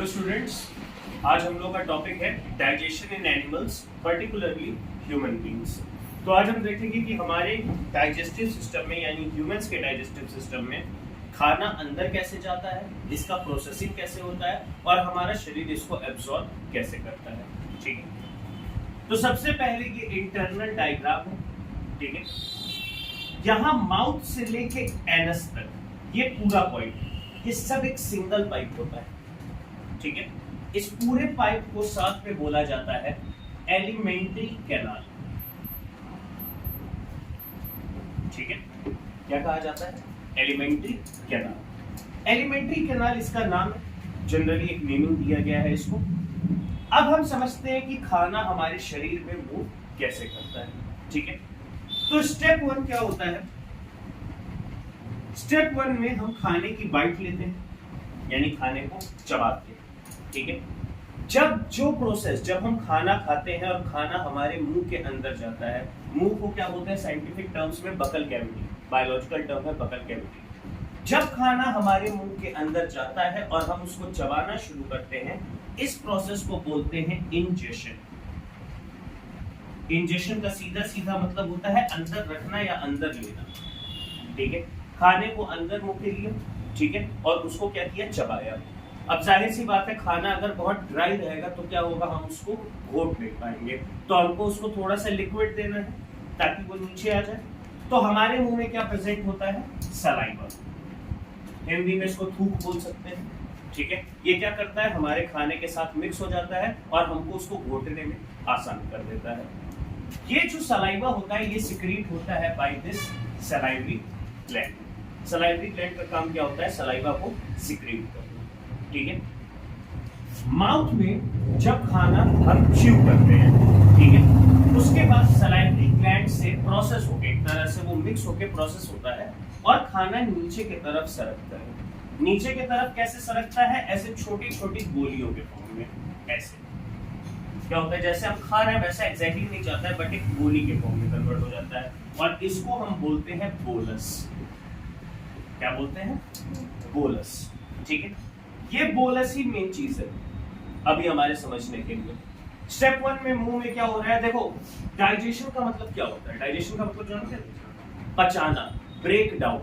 Students, आज हम लोग का टॉपिक है डाइजेशन इन एनिमल्स, पर्टिकुलरली ह्यूमन बींग्स। तो आज हम देखेंगे कि हमारे डाइजेस्टिव सिस्टम में यानी ह्यूमंस के डाइजेस्टिव सिस्टम में खाना अंदर कैसे जाता है, इसका प्रोसेसिंग कैसे होता है और हमारा शरीर इसको एब्जॉर्ब कैसे करता है। ठीक है, तो सबसे पहले ये इंटरनल डायग्राम है। ठीक है, यहाँ माउथ से लेके एनस तक ये पूरा पॉइंट, ये सब एक सिंगल पाइप होता है। ठीक है, इस पूरे पाइप को साथ में बोला जाता है एलिमेंट्री कैनाल। ठीक है, क्या कहा जाता है? Alimentary canal. एलिमेंट्री कैनाल इसका नाम है, जनरली एक नेमिंग दिया गया है इसको। अब हम समझते हैं कि खाना हमारे शरीर में मूव कैसे करता है। ठीक है, तो स्टेप 1 क्या होता है? स्टेप 1 में हम खाने की बाइट लेते हैं, यानी खाने को चबाते हैं। ठीक है, जब हम खाना खाते हैं और खाना हमारे मुंह के अंदर जाता है, मुंह को क्या बोलते हैं साइंटिफिक टर्म्स में? बकल कैविटी, बायोलॉजिकल टर्म है बकल कैविटी। जब खाना हमारे मुंह के अंदर जाता है और हम उसको चबाना शुरू करते हैं, इस प्रोसेस को बोलते हैं इंजेशन। इंजेशन का सीधा सीधा मतलब होता है अंदर रखना या अंदर लेना। ठीक है, खाने को अंदर मुंह के लिए, ठीक है, और उसको क्या किया? चबाया। अब जाहिर सी बात है, खाना अगर बहुत ड्राई रहेगा तो क्या होगा? हम उसको घोट नहीं पाएंगे, तो हमको उसको थोड़ा सा लिक्विड देना है ताकि वो नीचे आ जाए। तो हमारे मुंह में क्या प्रेजेंट होता है? सलाइवा। हिंदी में इसको थूक बोल सकते हैं। ठीक है, ये क्या करता है? हमारे खाने के साथ मिक्स हो जाता है और हमको उसको घोटने में आसान कर देता है। ये जो सलाइवा होता है ये सिक्रीट होता है by this salivary gland. Salivary gland का काम क्या होता है? सलाइवा को सिक्रीट करना। ठीक है, माउथ में जब खाना हम च्यू करते हैं, ठीक है, उसके बाद सलाइवरी ग्लैंड से प्रोसेस होके एक तरह से वो मिक्स होके प्रोसेस होता है और खाना नीचे की तरफ सरकता है। नीचे की तरफ कैसे सरकता है? ऐसे छोटी छोटी गोलियों के फॉर्म में। ऐसे क्या होता है? जैसे हम खा रहे हैं वैसा एग्जैक्टली नहीं जाता है, बट एक गोली के फॉर्म में कन्वर्ट हो जाता है और इसको हम बोलते हैं बोलस। क्या बोलते हैं? बोलस। ठीक है, ये बोलस ही मेन चीज है अभी हमारे समझने के लिए। स्टेप 1 में मुंह में क्या हो रहा है? देखो, डाइजेशन का मतलब क्या होता है? डाइजेशन का मतलब जानते हैं? पचाना, ब्रेक डाउन।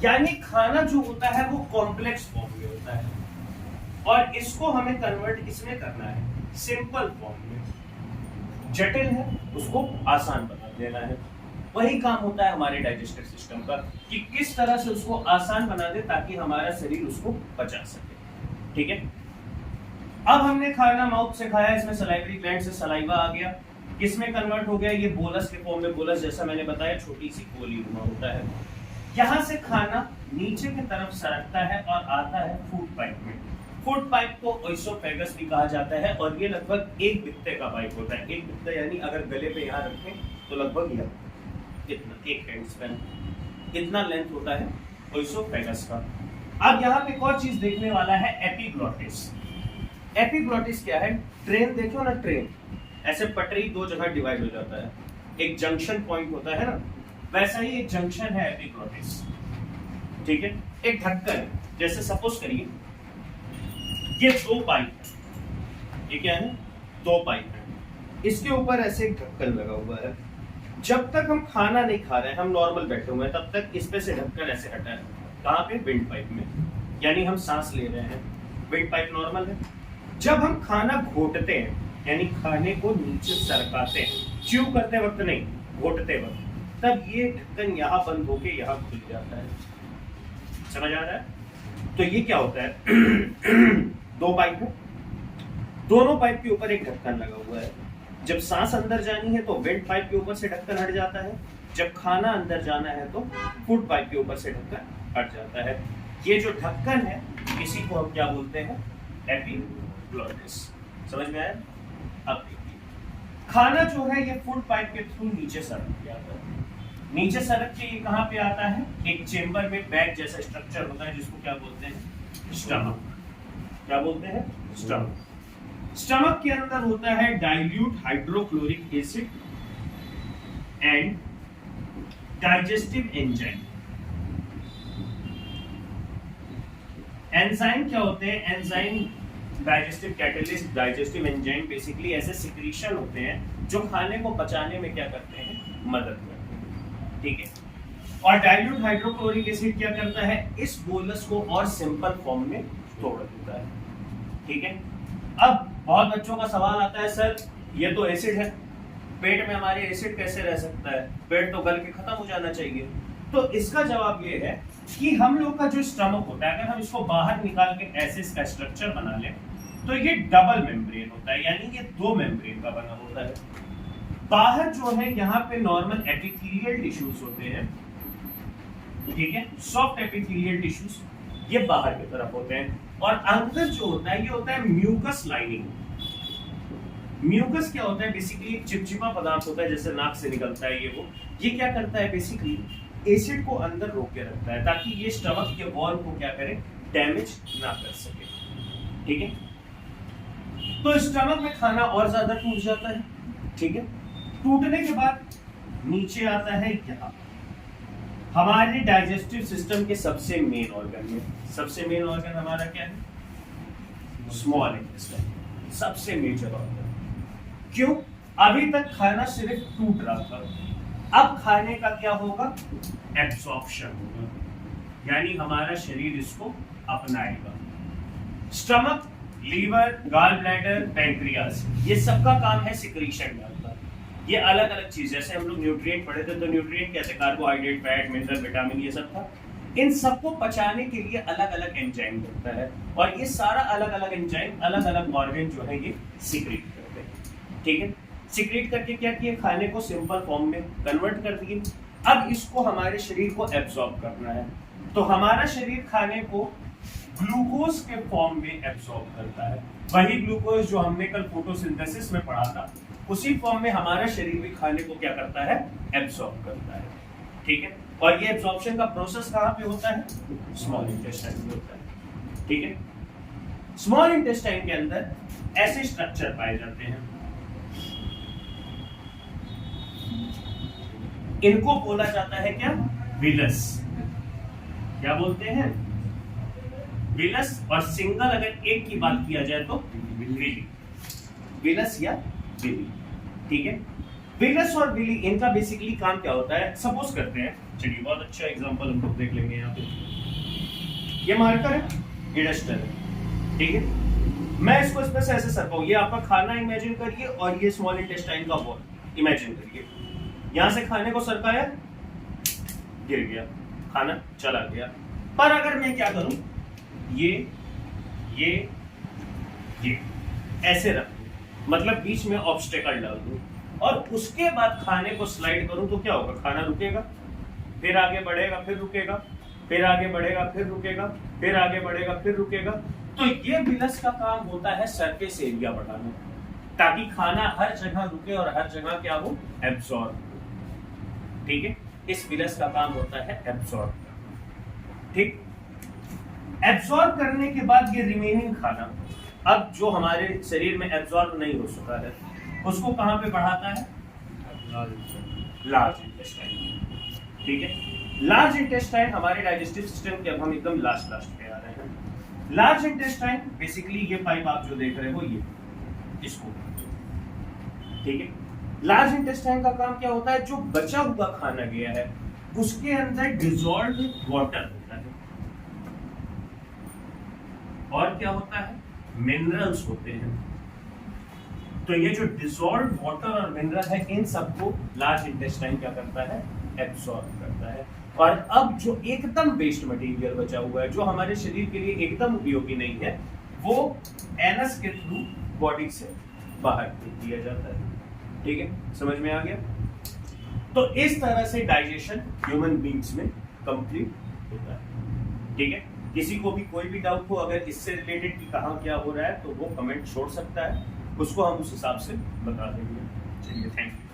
यानी खाना जो होता है वो कॉम्प्लेक्स फॉर्म में होता है और इसको हमें कन्वर्ट किसमें करना है? सिंपल फॉर्म में। जटिल है उसको आसान बना देना है। वही काम होता है हमारे डाइजेस्टिव सिस्टम का कि किस तरह से उसको आसान बना दे ताकि हमारा शरीर उसको पचा सके। ठीक है, अब हमने खाना माउथ से खाया, इसमें सलाइवरी ग्लैंड से सलाइवा आ गया, किसमें कन्वर्ट हो गया? ये बोलस के फॉर्म में। बोलस जैसा मैंने बताया छोटी सी गोली नुमा होता है। यहाँ से खाना नीचे की तरफ सरकता है और आता है फूड पाइप में। फूड पाइप को ओइसोफेगस भी कहा जाता है और ये लगभग एक बित्ते का पाइप होता है। एक बित्ता यानी अगर गले पे यहाँ रखें तो लगभग यह इतना, एक हैंड स्पैन इतना लेंथ होता है ओइसोफेगस का। अब यहाँ पे एक और चीज देखने वाला है, एपिग्लॉटिस। एपिग्लॉटिस क्या है? ट्रेन देखो ना, ट्रेन ऐसे पटरी दो जगह डिवाइड हो जाता है, एक जंक्शन पॉइंट होता है ना, वैसा ही एक जंक्शन है एपिग्लॉटिस। ठीक है, एक ढक्कन, जैसे सपोज करिए ये दो पाइप है, ये क्या है? दो पाइप है, इसके ऊपर ऐसे एक ढक्कन लगा हुआ है। जब तक हम खाना नहीं खा रहे हैं, हम नॉर्मल बैठे हुए हैं, तब तक इस पे से ढक्कन ऐसे हटा है। कहाँ पे? विंड पाइप में, यानी हम सांस ले रहे हैं, विंड पाइप नॉर्मल है। जब हम खाना घोटते हैं यानी खाने को नीचे सरकाते हैं, च्यू करते वक्त नहीं, घोटते वक्त, तब ये ढक्कन यहाँ बंद होके यहाँ खुल जाता है। समझ आ रहा है? तो ये क्या होता है? दो पाइप है, दोनों पाइप के ऊपर एक ढक्कन लगा हुआ है। जब सांस अंदर जानी है तो वेंट पाइप के ऊपर से ढक्कन हट जाता है, जब खाना अंदर जाना है तो फूड पाइप के ऊपर से ढक्कन हट जाता है। ये जो ढक्कन है इसी को हम क्या बोलते हैं? एपिग्लॉटिस। समझ में आया? अब देखिए, खाना जो है ये फूड पाइप के थ्रू नीचे सरक के आता है। नीचे सरक के ये कहाँ पे आता है? एक चेंबर में बैग जैसा स्ट्रक्चर होता है जिसको क्या बोलते हैं? स्टमक। क्या बोलते हैं? स्टमक। स्टमक के अंदर होता है dilute hydrochloric acid and digestive enzyme. Enzyme क्या होते हैं? Enzyme digestive catalyst, digestive enzyme basically ऐसे सिक्रीशन होते हैं जो खाने को पचाने में क्या करते हैं, मदद करते हैं, ठीक है। और डाइल्यूट हाइड्रोक्लोरिक एसिड क्या करता है, इस बोलस को और सिंपल फॉर्म में तोड़ देता है, ठीक है। अब बहुत बच्चों का सवाल आता है, सर ये तो एसिड है, पेट में हमारे एसिड कैसे रह सकता है, पेट तो गल के खत्म हो जाना चाहिए। तो इसका जवाब ये है कि हम लोग का जो स्टमक होता है, अगर हम इसको बाहर निकाल के ऐसे इसका स्ट्रक्चर बना लें तो ये डबल मेम्ब्रेन होता है, यानी ये 2 मेम्ब्रेन का बना होता है। बाहर जो है यहाँ पे नॉर्मल एपिथेलियल टिश्यूज होते हैं, ठीक है, सॉफ्ट एपिथेलियल टिश्यूज, ये बाहर की तरफ होते हैं। और अंदर जो होता है ये होता है म्यूकस लाइनिंग। म्यूकस क्या होता है, बेसिकली एक चिपचिपा पदार्थ होता है, जैसे नाक से निकलता है ये क्या करता है, बेसिकली एसिड को अंदर रोक के रखता है ताकि ये स्टमक के वॉल को क्या करे, डैमेज ना कर सके, ठीक है। तो स्टमक में खाना और ज्यादा टूट जाता है, ठीक है। टूटने के बाद नीचे आता है यहाँ हमारे डाइजेस्टिव सिस्टम के सबसे मेन ऑर्गन में। सबसे मेन ऑर्गन हमारा क्या है, स्मॉल इंटेस्टाइन, सबसे मेजर ऑर्गन। क्यों, अभी तक खाना सिर्फ टूट रहा था, अब खाने का क्या होगा, एब्सॉर्प्शन होगा, यानी हमारा शरीर इसको अपनाएगा। Stomach, liver, gall bladder, pancreas, ये सबका काम है सिक्रीशन डालना। ये अलग अलग चीज, जैसे हम लोग न्यूट्रिएंट पढ़े थे, तो न्यूट्रिएंट क्या थे, कार्बोहाइड्रेट, फैट, मिनरल, विटामिन, ये सब था। इन सबको पचाने के लिए अलग अलग एंजाइम होता है, और ये सारा अलग अलग एंजाइम अलग अलग ऑर्गन जो है ये सिक्रीट करते हैं, ठीक है। सिक्रीट करके क्या किए, खाने को सिंपल फॉर्म में कन्वर्ट कर दिए। अब इसको हमारे शरीर को एब्जॉर्ब करना है, तो हमारा शरीर खाने को ग्लूकोज के फॉर्म में एब्जॉर्ब करता है। वही ग्लूकोज जो हमने कल फोटोसिंथेसिस में पढ़ा था, उसी फॉर्म में हमारा शरीर भी खाने को क्या करता है, एब्जॉर्ब करता है, ठीक है। और ये एब्जॉर्प्शन का प्रोसेस कहाँ पे होता है, स्मॉल इंटेस्टाइन में होता है, ठीक है। स्मॉल इंटेस्टाइन के अंदर ऐसे स्ट्रक्चर पाए जाते हैं, इनको बोला जाता है क्या, विलस। क्या बोलते हैं, विलस। और सिंगल अगर एक की बात किया जाए तो विली, विलस या विली, ठीक है। विलस और विली, इनका बेसिकली काम क्या होता है, सपोज करते हैं, चलिए बहुत अच्छा एग्जांपल हम लोग देख लेंगे। यहाँ पे ये मार्कर है, ये डस्टर है, ठीक है। मैं इसको इस पर से ऐसे सरकाऊं, ये आपका खाना इमेजिन करिए और ये स्मॉल इंटेस्टाइन का वॉल इमेजिन करिए। यहां से खाने को सरकाया, गिर गया, खाना चला गया। पर अगर मैं क्या करूं, ये ऐसे रख दूं, मतलब बीच में ऑब्स्टेकल डाल दूं, और उसके बाद खाने को स्लाइड करूं, तो क्या होगा, खाना रुकेगा, फिर आगे बढ़ेगा, फिर रुकेगा, फिर आगे बढ़ेगा, फिर रुकेगा, फिर आगे बढ़ेगा, फिर रुकेगा। तो ये विलस का काम होता है सरफेस एरिया बढ़ाना, ताकि खाना हर जगह रुके और हर जगह क्या हो, एब्सॉर्ब, ठीक है। इस विलस का काम होता है एब्सॉर्ब, ठीक। एब्सॉर्ब करने के बाद ये रिमेनिंग खाना, अब जो हमारे शरीर में एब्सॉर्ब नहीं हो चुका है, उसको कहां पे बढ़ाता है, लार्ज इंटेस्टाइन, ठीक है। लार्ज इंटेस्टाइन हमारे डाइजेस्टिव सिस्टम के, अब हम एकदम लास्ट पे आ रहे हैं। लार्ज इंटेस्टाइन बेसिकली ये पाइप आप जो देख रहे हो, ये इसको, ठीक है। लार्ज इंटेस्टाइन का काम क्या होता है, जो बचा हुआ खाना गया है उसके अंदर डिसॉल्व्ड वाटर होता है, और क्या होता है, मिनरल्स होते हैं। तो ये जो डिसॉल्व्ड वाटर और मिनरल है, इन सबको लार्ज इंटेस्टाइन क्या करता है, एब्सॉर्ब करता है। और अब जो एकदम वेस्ट मटेरियल बचा हुआ है, जो हमारे शरीर के लिए एकदम उपयोगी नहीं है, वो एनस के थ्रू बॉडी से बाहर फेंक दिया जाता है, ठीक है। समझ में आ गया। तो इस तरह से डाइजेशन ह्यूमन बींग्स में कंप्लीट होता है, ठीक है। किसी को भी कोई भी डाउट हो अगर इससे रिलेटेड कि कहाँ क्या हो रहा है, तो वो कमेंट छोड़ सकता है, उसको हम उस हिसाब से बता देंगे। चलिए, थैंक यू।